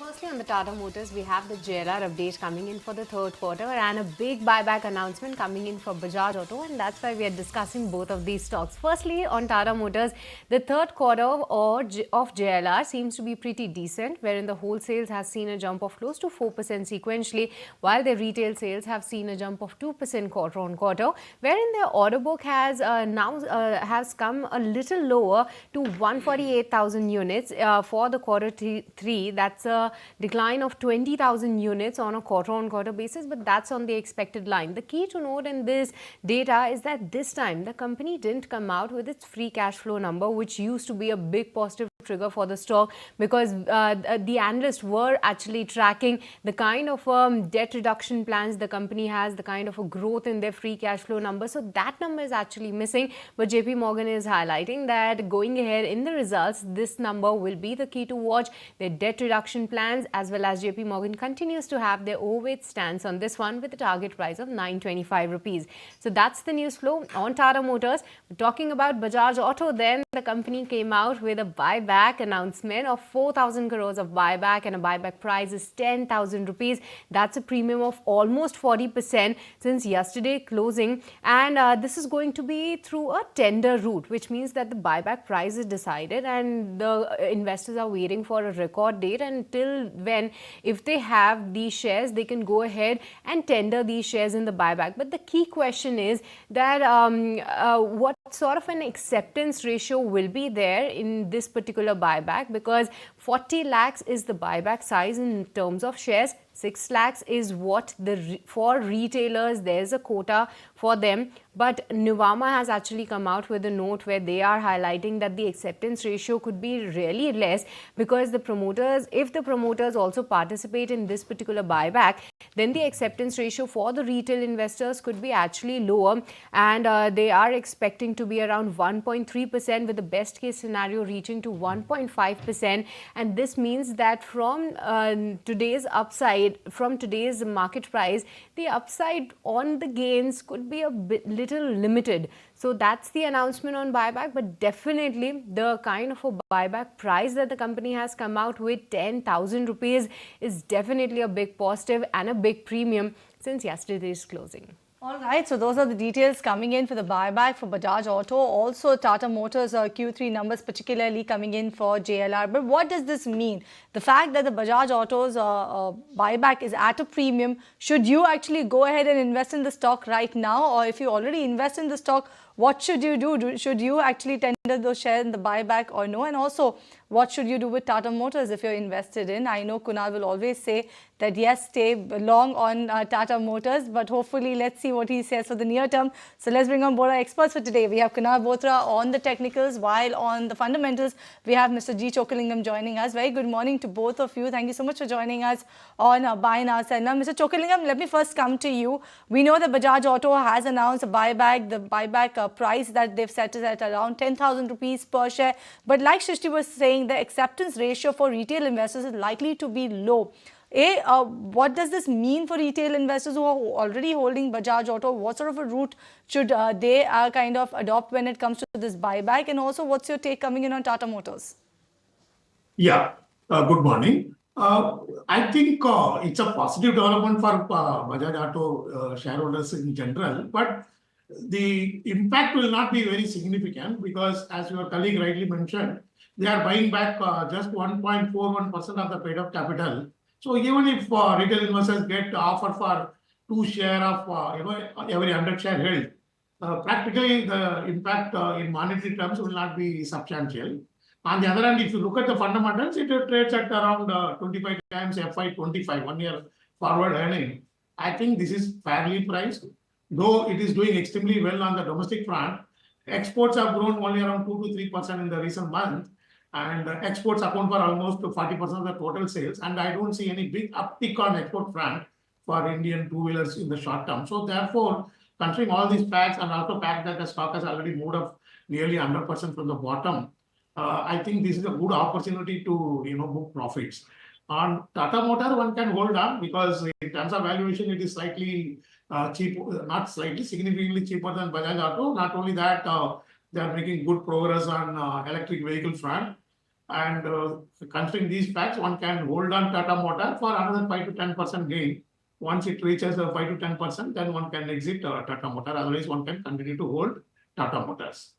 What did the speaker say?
Firstly, on the Tata Motors, we have the JLR update coming in for the third quarter and a big buyback announcement coming in for Bajaj Auto, and that's why we are discussing both of these stocks. Firstly, on Tata Motors, the third quarter of JLR seems to be pretty decent, wherein the wholesales has seen a jump of close to 4% sequentially, while their retail sales have seen a jump of 2% quarter on quarter, wherein their order book has has come a little lower to 148,000 units for the quarter three. That's a decline of 20,000 units on a quarter-on-quarter basis, but that's on the expected line. The key to note in this data is that this time the company didn't come out with its free cash flow number, which used to be a big positive trigger for the stock, because the analysts were actually tracking the kind of debt reduction plans the company has, the kind of a growth in their free cash flow number. So that number is actually missing, but JP Morgan is highlighting that going ahead in the results, this number will be the key to watch. Their debt reduction plans, as well as JP Morgan continues to have their overweight stance on this one with a target price of 925 rupees. So that's the news flow on Tata Motors. Talking about Bajaj Auto, then the company came out with a buyback announcement of 4,000 crores of buyback, and a buyback price is 10,000 rupees. That's a premium of almost 40% since yesterday closing, and this is going to be through a tender route, which means that the buyback price is decided and the investors are waiting for a record date. Until when, if they have these shares, they can go ahead and tender these shares in the buyback. But the key question is that what sort of an acceptance ratio will be there in this particular buyback, because 40 lakhs is the buyback size in terms of shares. 6 lakhs is what for retailers, there's a quota for them. But Nuvama has actually come out with a note where they are highlighting that the acceptance ratio could be really less, because the promoters, if the promoters also participate in this particular buyback, then the acceptance ratio for the retail investors could be actually lower, and they are expecting to be around 1.3%, with the best case scenario reaching to 1.5%. And this means that from today's upside, from today's market price, the upside on the gains could be a little limited. So that's the announcement on buyback, but definitely the kind of a buyback price that the company has come out with, 10,000 rupees, is definitely a big positive and a big premium since yesterday's closing. All right, so those are the details coming in for the buyback for Bajaj Auto. Also, Tata Motors Q3 numbers particularly coming in for JLR. But what does this mean? The fact that the Bajaj Auto's buyback is at a premium, should you actually go ahead and invest in the stock right now? Or if you already invest in the stock, what should you do? Should you actually tender those shares in the buyback or no? And also, what should you do with Tata Motors if you're invested in? I know Kunal will always say that yes, stay long on Tata Motors, but hopefully let's see what he says for the near term. So let's bring on board our experts for today. We have Kunal Bothra on the technicals, while on the fundamentals, we have Mr. G. Chokkalingam joining us. Very good morning to both of you. Thank you so much for joining us on Buy Now Sell Now. Mr. Chokkalingam, let me first come to you. We know that Bajaj Auto has announced a buyback. The buyback price that they've set is at around 10,000 rupees per share. But like Shrishti was saying, the acceptance ratio for retail investors is likely to be low. What does this mean for retail investors who are already holding Bajaj Auto? What sort of a route should they kind of adopt when it comes to this buyback? And also, what's your take coming in on Tata Motors? Yeah, good morning. I think it's a positive development for Bajaj Auto shareholders in general, but the impact will not be very significant because, as your colleague rightly mentioned, they are buying back just 1.41% of the paid-up capital. So even if retail investors get offer for 2 share of every 100 share held, practically the impact in monetary terms will not be substantial. On the other hand, if you look at the fundamentals, it trades at around 25 times FY25, 1 year forward earning. I think this is fairly priced, though it is doing extremely well on the domestic front. Exports have grown only around 2 to 3% in the recent month, and exports account for almost 40% of the total sales. And I don't see any big uptick on export front for Indian two-wheelers in the short term. So therefore, considering all these facts and also the fact that the stock has already moved up nearly 100% from the bottom, I think this is a good opportunity to book profits. On Tata Motor, one can hold on because in terms of valuation, it is slightly cheap, not slightly, significantly cheaper than Bajaj Auto. Not only that, they are making good progress on electric vehicle front. And considering these facts, one can hold on Tata Motor for another 5 to 10% gain. Once it reaches 5 to 10%, then one can exit Tata Motor. Otherwise, one can continue to hold Tata Motors.